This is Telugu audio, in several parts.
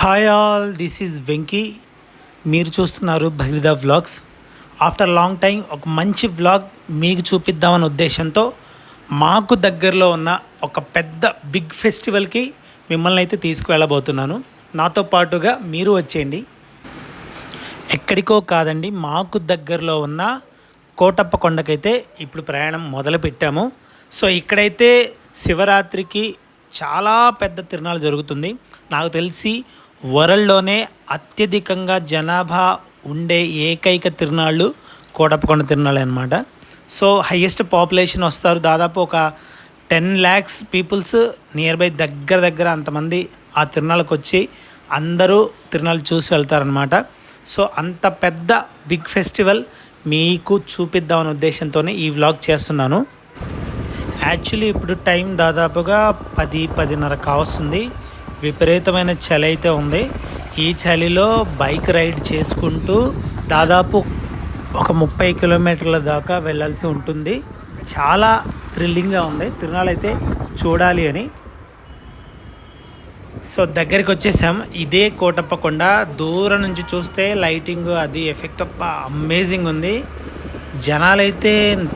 Hi all, this is Venky. మీరు చూస్తున్నారు Bhagiratha vlogs. After long time ఒక మంచి వ్లాగ్ మీకు చూపిద్దామనే ఉద్దేశంతో మాకు దగ్గరలో ఉన్న ఒక పెద్ద బిగ్ ఫెస్టివల్కి మిమ్మల్ని అయితే తీసుకువెళ్ళబోతున్నాను. నాతో పాటుగా మీరు వచ్చేయండి. ఎక్కడికో కాదండి, మాకు దగ్గరలో ఉన్న కోటప్ప కొండకైతే ఇప్పుడు ప్రయాణం మొదలు పెట్టాము. సో ఇక్కడైతే శివరాత్రికి చాలా పెద్ద తిరునాళ్ళు జరుగుతుంది. నాకు తెలిసి వరల్డ్లోనే అత్యధికంగా జనాభా ఉండే ఏకైక తిరునాళ్ళు కోటప్పకొండ తిరునాళ్ళే అనమాట. సో హయ్యెస్ట్ పాపులేషన్ వస్తారు, దాదాపు ఒక 10 lakhs పీపుల్స్ నియర్ బై దగ్గర అంతమంది ఆ తిరునాళ్ళకి వచ్చి అందరూ తిరునాళ్ళు చూసి వెళ్తారనమాట. సో అంత పెద్ద బిగ్ ఫెస్టివల్ మీకు చూపిద్దామనే ఉద్దేశంతోనే ఈ వ్లాగ్ చేస్తున్నాను. యాక్చువల్లీ ఇప్పుడు టైం దాదాపుగా 10-10:30 కావస్తుంది. విపరీతమైన చలి అయితే ఉంది. ఈ చలిలో బైక్ రైడ్ చేసుకుంటూ దాదాపు ఒక 30 కిలోమీటర్ల దాకా వెళ్ళాల్సి ఉంటుంది. చాలా థ్రిల్లింగ్గా ఉంది. తిరునాళ్ళు అయితే చూడాలి అని. సో దగ్గరికి వచ్చేసాం. ఇదే కోటప్ప కొండ. దూరం నుంచి చూస్తే లైటింగ్ అది ఎఫెక్ట్ అమేజింగ్ ఉంది. జనాలైతే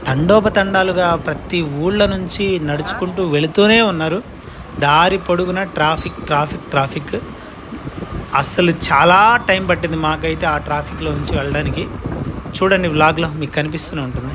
తండోపతండాలుగా ప్రతి ఊళ్ళ నుంచి నడుచుకుంటూ వెళుతూనే ఉన్నారు. దారి పొడుగున ట్రాఫిక్. అస్సలు చాలా టైం పట్టింది మాకైతే ఆ ట్రాఫిక్లో నుంచి వెళ్ళడానికి. చూడండి, వ్లాగ్లో మీకు కనిపిస్తూనే ఉంటుంది.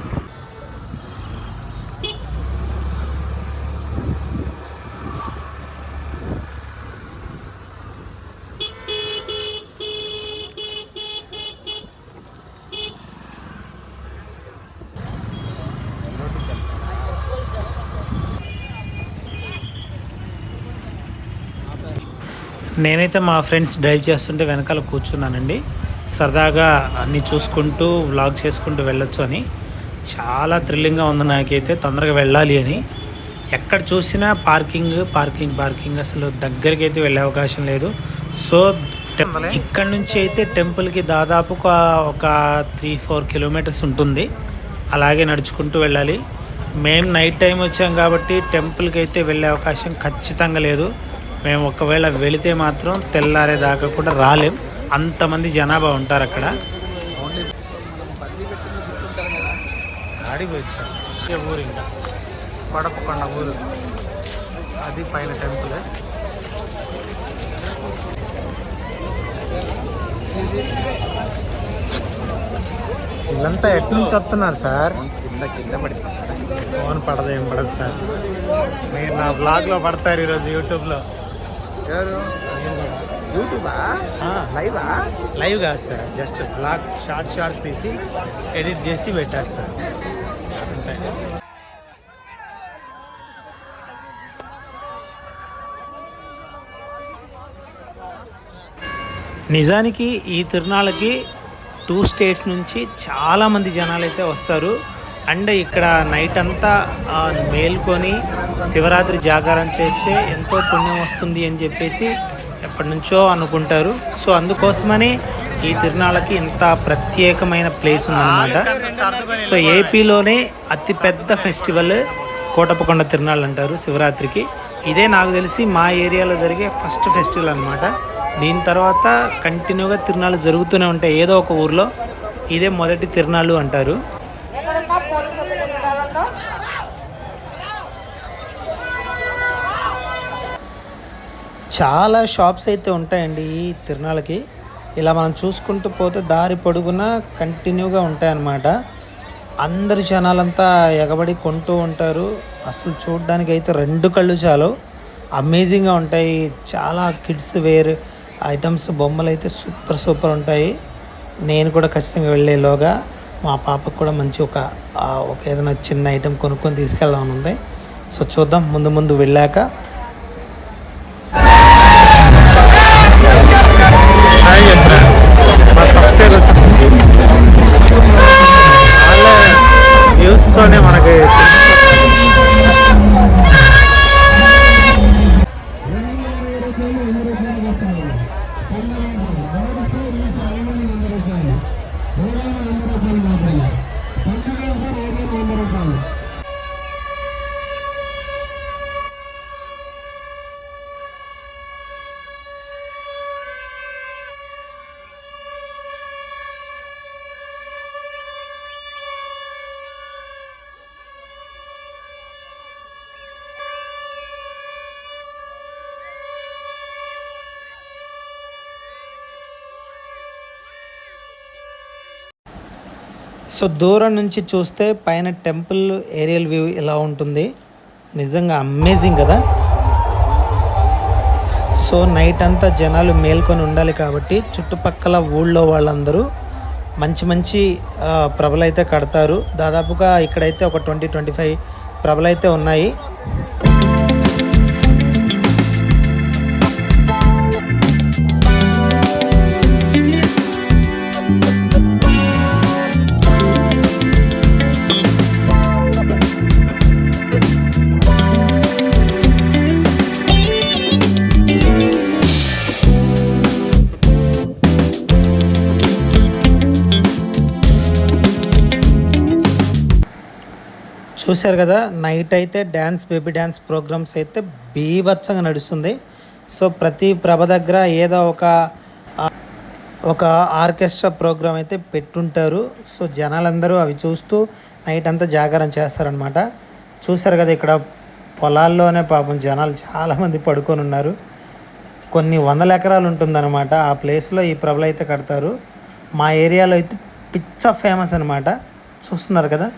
నేనైతే మా ఫ్రెండ్స్ డ్రైవ్ చేస్తుంటే వెనకాల కూర్చున్నానండి. సరదాగా అన్నీ చూసుకుంటూ వ్లాగ్ చేసుకుంటూ వెళ్ళొచ్చు అని. చాలా థ్రిల్లింగ్గా ఉంది నాకైతే. తొందరగా వెళ్ళాలి అని. ఎక్కడ చూసినా పార్కింగ్. అసలు దగ్గరికి అయితే వెళ్ళే అవకాశం లేదు. సో ఇక్కడ నుంచి అయితే టెంపుల్కి దాదాపు ఒక 3-4 కిలోమీటర్స్ ఉంటుంది. అలాగే నడుచుకుంటూ వెళ్ళాలి. మేము నైట్ టైం వచ్చాం కాబట్టి టెంపుల్కి అయితే వెళ్ళే అవకాశం ఖచ్చితంగా లేదు. మేము ఒకవేళ వెళితే మాత్రం తెల్లారేదాకా కూడా రాలేం, అంతమంది జనాభా ఉంటారు అక్కడ. ఊరు ఇంకా కోటప్పకొండ ఊరు, అది పైన టెంపుల్. వీళ్ళంతా ఎటు నుంచి వస్తున్నారు సార్? కింద ఫోన్ ఏం పడదు సార్. మీరు నా బ్లాగ్లో పడతారు ఈరోజు యూట్యూబ్లో. లైవ్ కాదు సార్, జస్ట్ బ్లాగ్ షార్ట్స్ తీసి ఎడిట్ చేసి పెట్టేస్తారు అంతే. నిజానికి ఈ తిరునాళ్ళకి 2 states నుంచి చాలామంది జనాలు అయితే వస్తారు. అండ్ ఇక్కడ నైట్ అంతా మేల్కొని శివరాత్రి జాగారం చేస్తే ఎంతో పుణ్యం వస్తుంది అని చెప్పేసి ఎప్పటి నుంచో అనుకుంటారు. సో అందుకోసమని ఈ తిరునాళ్ళకి ఇంత ప్రత్యేకమైన ప్లేస్ ఉందన్నమాట. సో ఏపీలోనే అతిపెద్ద ఫెస్టివల్ కోటప్పకొండ తిరునాళ్ళు అంటారు శివరాత్రికి. ఇదే నాకు తెలిసి మా ఏరియాలో జరిగే ఫస్ట్ ఫెస్టివల్ అనమాట. దీని తర్వాత కంటిన్యూగా తిరునాళ్ళు జరుగుతూనే ఉంటాయి ఏదో ఒక ఊర్లో. ఇదే మొదటి తిరునాళ్ళు అంటారు. చాలా షాప్స్ అయితే ఉంటాయండి ఈ తిరునాళ్ళకి. ఇలా మనం చూసుకుంటూ పోతే దారి పొడుగున కంటిన్యూగా ఉంటాయన్నమాట. అందరు జనాలంతా ఎగబడి కొంటూ ఉంటారు. అసలు చూడడానికి అయితే 2 కళ్ళు చాలు, అమేజింగ్గా ఉంటాయి. చాలా కిడ్స్ వేర్ ఐటమ్స్, బొమ్మలు అయితే సూపర్ ఉంటాయి. నేను కూడా ఖచ్చితంగా వెళ్ళేలోగా మా పాపకు కూడా మంచి ఒక ఏదైనా చిన్న ఐటెం కొనుక్కొని తీసుకెళ్దామని ఉంది. సో చూద్దాం ముందు వెళ్ళాక. మా సబ్స్క్రైబర్స్ వ్యూస్తోనే మనకి సో దూరం నుంచి చూస్తే పైన టెంపుల్ ఏరియల్ వ్యూ ఇలా ఉంటుంది. నిజంగా అమేజింగ్ కదా. సో నైట్ అంతా జనాలు మేల్కొని ఉండాలి కాబట్టి చుట్టుపక్కల ఊళ్ళో వాళ్ళందరూ మంచి మంచి ప్రభలు అయితే కడతారు. దాదాపుగా ఇక్కడైతే ఒక 20-25 ప్రభలు అయితే ఉన్నాయి. చూశారు కదా, నైట్ అయితే బేబీ డ్యాన్స్ ప్రోగ్రామ్స్ అయితే బీభత్సంగా నడుస్తుంది. సో ప్రతి ప్రభ దగ్గర ఏదో ఒక ఆర్కెస్ట్రా ప్రోగ్రామ్ అయితే పెట్టుంటారు. సో జనాలందరూ అవి చూస్తూ నైట్ అంతా జాగారం చేస్తారనమాట. చూశారు కదా, ఇక్కడ పొలాల్లోనే పాపం జనాలు చాలామంది పడుకొని ఉన్నారు. కొన్ని వందల ఎకరాలు ఉంటుందన్నమాట. ఆ ప్లేస్లో ఈ ప్రభలు అయితే కడతారు. మా ఏరియాలో అయితే పిచ్చ ఫేమస్ అనమాట. చూస్తున్నారు కదా.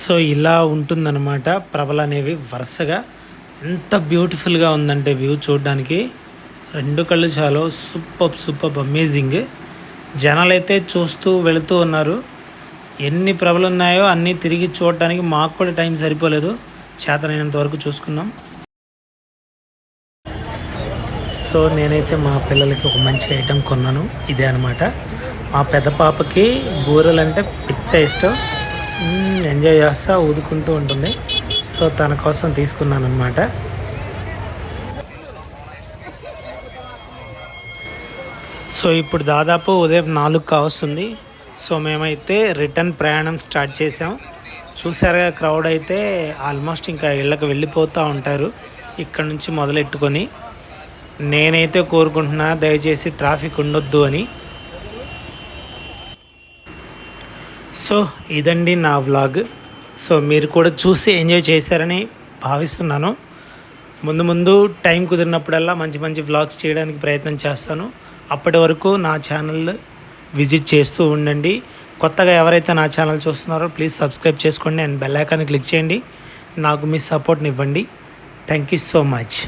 సో ఇలా ఉంటుందన్నమాట ప్రభలు అనేవి వరుసగా. ఎంత బ్యూటిఫుల్గా ఉందంటే వ్యూ చూడడానికి 2 కళ్ళు చాలు. Super amazing. జనాలు అయితే చూస్తూ వెళుతూ ఉన్నారు. ఎన్ని ప్రభలు ఉన్నాయో అన్నీ తిరిగి చూడడానికి మాకు కూడా టైం సరిపోలేదు. చేతనైనంత వరకు చూసుకున్నాం. సో నేనైతే మా పిల్లలకి ఒక మంచి ఐటెం కొన్నాను. ఇదే అనమాట. మా పెద్ద పాపకి బూరెలు అంటే పిచ్చ ఇష్టం. ఎంజాయ్ చేస్తా ఊదుకుంటూ ఉంటుంది. సో తన కోసం తీసుకున్నాను అనమాట. సో ఇప్పుడు దాదాపు ఉదయం 4 కావస్తుంది. సో మేమైతే రిటర్న్ ప్రయాణం స్టార్ట్ చేసాం. చూసారుగా, క్రౌడ్ అయితే ఆల్మోస్ట్ ఇంకా ఇళ్ళకి వెళ్ళిపోతూ ఉంటారు ఇక్కడ నుంచి మొదలెట్టుకొని. నేనైతే కోరుకుంటున్నా దయచేసి ట్రాఫిక్ ఉండొద్దు అని. సో ఇదండి నా వ్లాగ్. సో మీరు కూడా చూసి ఎంజాయ్ చేశారని భావిస్తున్నాను. ముందు టైం కుదిరినప్పుడల్లా మంచి వ్లాగ్స్ చేయడానికి ప్రయత్నం చేస్తాను. అప్పటి వరకు నా ఛానల్ విజిట్ చేస్తూ ఉండండి. కొత్తగా ఎవరైతే నా ఛానల్ చూస్తున్నారో ప్లీజ్ సబ్స్క్రైబ్ చేసుకోండి అండ్ బెల్ ఐకాన్ క్లిక్ చేయండి. నాకు మీ సపోర్ట్ని ఇవ్వండి. Thank you so much.